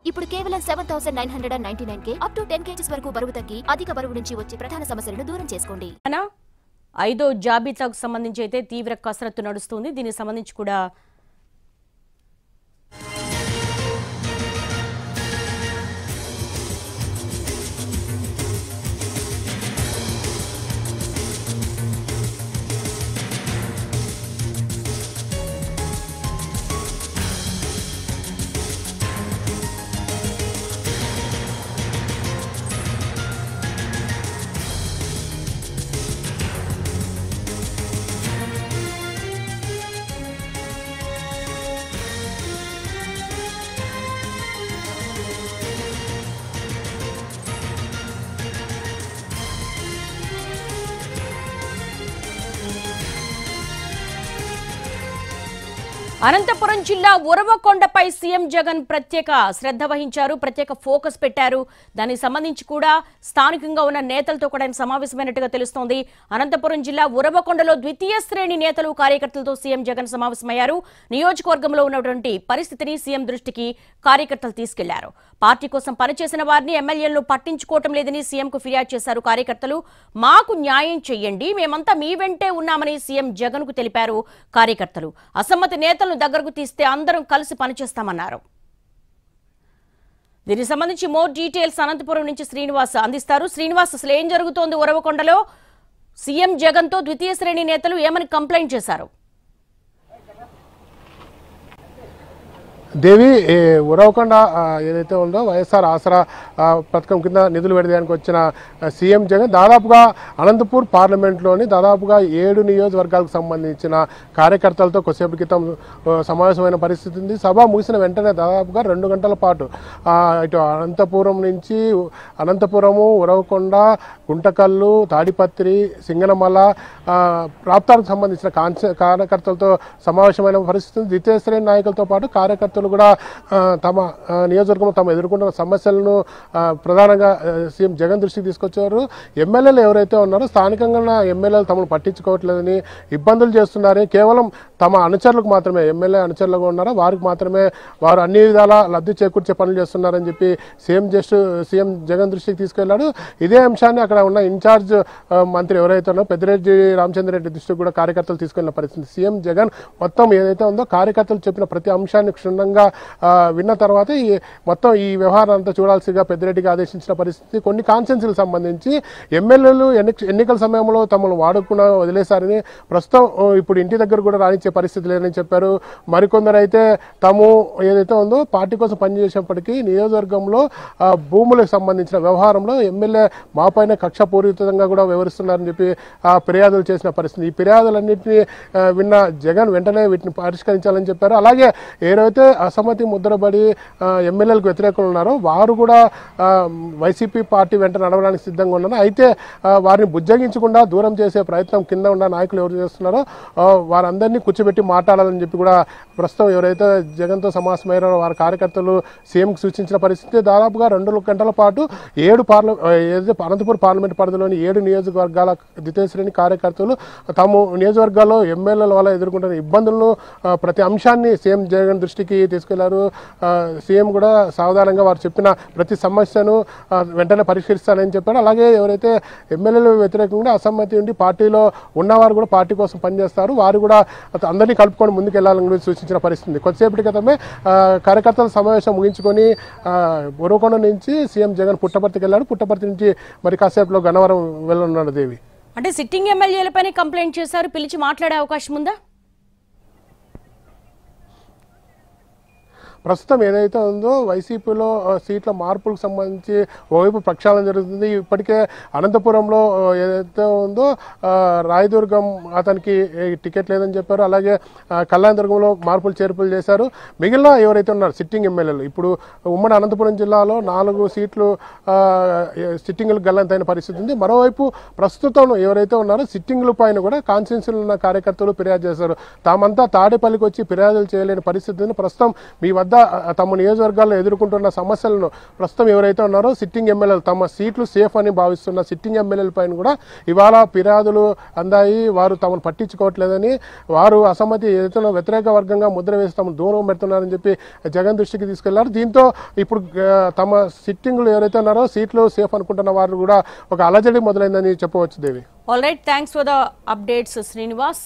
ఇప్పుడు కేవలం 7999కే up to 10 kgs వరకు బరువు తగ్గి అధిక బరువు నుంచి వచ్చే ప్రధాన సమస్యలను దూరం చేసుకోండి. 5వ జాబితాకు సంబంధించి అయితే తీవ్ర కసరత్తు నడుస్తుంది. దీనికి సంబంధించి కూడా అనంతపురం జిల్లా ఉరవకొండపై సీఎం జగన్ ప్రత్యేక శ్రద్ధ వహించారు, ప్రత్యేక ఫోకస్ పెట్టారు. దానికి సంబంధించి కూడా స్థానికంగా ఉన్న నేతలతో కూడా ఆయన సమావేశమైనట్టుగా తెలుస్తోంది. అనంతపురం జిల్లా ఉరవకొండలో ద్వితీయ శ్రేణి నేతలు కార్యకర్తలతో సీఎం జగన్ సమావేశమయ్యారు. నియోజకవర్గంలో ఉన్నటువంటి పరిస్థితిని సీఎం దృష్టికి కార్యకర్తలు తీసుకెళ్లారు. పార్టీ కోసం పనిచేసిన వారిని ఎమ్మెల్యేలను పట్టించుకోవటం లేదని సీఎంకు ఫిర్యాదు చేశారు కార్యకర్తలు. మాకు న్యాయం చెయ్యండి, మేమంతా మీ వెంటే ఉన్నామని సీఎం జగన్ కు తెలిపారు కార్యకర్తలు. అసమ్మతి నేతలను దగ్గరకు తీస్తే అందరం కలిసి పనిచేస్తామన్నారు. దీనికి సంబంధించి మోర్ డీటెయిల్స్ అనంతపురం నుంచి శ్రీనివాస్ అందిస్తారు. శ్రీనివాస్, అసలు ఏం జరుగుతోంది ఉరవకొండలో? సీఎం జగన్ తో ద్వితీయ శ్రేణి నేతలు ఏమని కంప్లైంట్ చేశారు? దేవి, ఉరవకొండ ఏదైతే ఉందో వైఎస్ఆర్ ఆసరా పథకం కింద నిధులు విడుదలకు వచ్చిన సీఎం జగన్ దాదాపుగా అనంతపూర్ పార్లమెంట్లోని దాదాపుగా 7 నియోజకవర్గాలకు సంబంధించిన కార్యకర్తలతో కొద్దిసేపటి క్రితం సమావేశమైన పరిస్థితి ఉంది. సభ ముగిసిన వెంటనే దాదాపుగా 2 గంటల పాటు ఇటు అనంతపురం నుంచి అనంతపురము, ఉరవకొండ, గుంటకల్లు, తాడిపత్రి, సింగనమల ప్రాంతాలకు సంబంధించిన కార్యకర్తలతో సమావేశమైన పరిస్థితి. ద్వితీయ శ్రేణి నాయకులతో పాటు కార్యకర్తలు కూడా తమ నియోజకవర్గంలో తాము ఎదుర్కొంటున్న సమస్యలను ప్రధానంగా సీఎం జగన్ దృష్టికి తీసుకొచ్చారు. ఎమ్మెల్యేలు ఎవరైతే ఉన్నారో స్థానికంగా ఉన్న ఎమ్మెల్యేలు తమను పట్టించుకోవట్లేదని, ఇబ్బందులు చేస్తున్నారని, కేవలం తమ అనుచరులకు మాత్రమే ఎమ్మెల్యే అనుచరులుగా ఉన్నారో వారికి మాత్రమే వారు అన్ని విధాలా లబ్ధి చేకూర్చే పనులు చేస్తున్నారని చెప్పి సీఎం జగన్ దృష్టికి తీసుకెళ్లాడు. ఇదే అంశాన్ని అక్కడ ఉన్న ఇన్ఛార్జ్ మంత్రి ఎవరైతే ఉన్నారో పెద్దిరెడ్డి రామచంద్రరెడ్డి దృష్టికి కూడా కార్యకర్తలు తీసుకెళ్లిన పరిస్థితి. సీఎం జగన్ మొత్తం ఏదైతే ఉందో కార్యకర్తలు చెప్పిన ప్రతి అంశాన్ని క్షుణ్ణంగా విన్న తర్వాత మొత్తం ఈ వ్యవహారం అంతా చూడాల్సిగా పెద్దిరెడ్డికి ఆదేశించిన పరిస్థితి. కొన్ని కాన్స్టిట్యున్సీలకు సంబంధించి ఎమ్మెల్యేలు ఎన్నికల సమయంలో తమను వాడుకున్న వదిలేశారని, ప్రస్తుతం ఇప్పుడు ఇంటి దగ్గర కూడా రానిచ్చే పరిస్థితి లేదని చెప్పారు. మరికొందరు అయితే తాము ఏదైతే ఉందో పార్టీ కోసం పనిచేసేప్పటికీ నియోజకవర్గంలో భూములకు సంబంధించిన వ్యవహారంలో ఎమ్మెల్యే మాపైన కక్షపూరితంగా కూడా వ్యవహరిస్తున్నారని చెప్పి ఫిర్యాదులు చేసిన పరిస్థితి. ఈ ఫిర్యాదులన్నింటినీ విన్న జగన్ వెంటనే వీటిని పరిష్కరించాలని చెప్పారు. అలాగే ఏదైతే అసమ్మతి ముద్రపడి ఎమ్మెల్యేలకు వ్యతిరేకులు ఉన్నారో వారు కూడా వైసీపీ పార్టీ వెంట నడవడానికి సిద్ధంగా ఉన్నారు. అయితే వారిని బుజ్జగించకుండా దూరం చేసే ప్రయత్నం కింద ఉన్న నాయకులు ఎవరు చేస్తున్నారో వారందరినీ కూర్చోబెట్టి మాట్లాడాలని చెప్పి కూడా ప్రస్తుతం ఎవరైతే జగన్తో సమావేశమయ్యారో వారి కార్యకర్తలు సీఎంకి సూచించిన పరిస్థితి. దాదాపుగా 2 గంటల పాటు 7 ఏదైతే అనంతపురం పార్లమెంట్ పరిధిలోని 7 నియోజకవర్గాల ద్వితీయ శ్రేణి కార్యకర్తలు తాము నియోజకవర్గాల్లో ఎమ్మెల్యేల వల్ల ఎదుర్కొంటున్న ఇబ్బందులను ప్రతి అంశాన్ని సీఎం జగన్ దృష్టికి తీసుకెళ్లారు. సీఎం కూడా సావధానంగా వారు చెప్పిన ప్రతి సమస్యను వెంటనే పరిష్కరిస్తానని చెప్పారు. అలాగే ఎవరైతే ఎమ్మెల్యేలు వ్యతిరేకంగా అసమ్మతి ఉండి పార్టీలో ఉన్నవారు కూడా పార్టీ కోసం పనిచేస్తారు, వారు కూడా అందరినీ కలుపుకొని ముందుకెళ్లాలని సూచించిన పరిస్థితి. కొద్దిసేపటి క్రితమే కార్యకర్తల సమావేశం ముగించుకొని ఉరవకొండ నుంచి సీఎం జగన్ పుట్టపర్తికి వెళ్ళారు. పుట్టపర్తి నుంచి మరి కాసేపులో గన్నవరం వెళ్ళనున్నాడు. దేవి, అంటే సిట్టింగ్ ఎమ్మెల్యేలపైన కంప్లైంట్ చేశారు, పిలిచి మాట్లాడే అవకాశం ఉందా? ప్రస్తుతం ఏదైతే ఉందో వైసీపీలో సీట్ల మార్పులకు సంబంధించి ఓవైపు ప్రక్షాళన జరుగుతుంది. ఇప్పటికే అనంతపురంలో ఏదైతే ఉందో రాయదుర్గం అతనికి టికెట్ లేదని చెప్పారు. అలాగే కళ్యాణదుర్గంలో మార్పులు చేర్పులు చేశారు. మిగిలిన ఎవరైతే ఉన్నారు సిట్టింగ్ ఎమ్మెల్యేలు, ఇప్పుడు ఉమ్మడి అనంతపురం జిల్లాలో 4 సీట్లు సిట్టింగులు గల్లంతైన పరిస్థితి ఉంది. మరోవైపు ప్రస్తుతం ఎవరైతే ఉన్నారో సిట్టింగుల పైన కూడా కాన్స్టిట్యున్సీలో ఉన్న కార్యకర్తలు ఫిర్యాదు చేశారు. తామంతా తాడేపల్లికి వచ్చి ఫిర్యాదులు చేయలేని పరిస్థితిని, ప్రస్తుతం మీ వద్ద తమ నియోజకవర్గాల్లో ఎదుర్కొంటున్న సమస్యలను ప్రస్తుతం ఎవరైతే ఉన్నారో సిట్టింగ్ ఎమ్మెల్యేలు తమ సీట్లు సేఫ్ అని భావిస్తున్న సిట్టింగ్ ఎమ్మెల్యేల పైన కూడా ఇవాళ ఫిర్యాదులు అందాయి. వారు తమను పట్టించుకోవట్లేదని, వారు అసమ్మతి ఏదైతే వ్యతిరేక వర్గంగా ముద్ర వేసి తమను దూరం పెడుతున్నారని చెప్పి జగన్ దృష్టికి తీసుకెళ్లారు. దీంతో ఇప్పుడు తమ సిట్టింగ్లు ఎవరైతే ఉన్నారో సీట్లు సేఫ్ అనుకుంటున్న వారు కూడా ఒక అలజడి మొదలైందని చెప్పవచ్చు. Devi, all right, thanks for the updates Srinivas.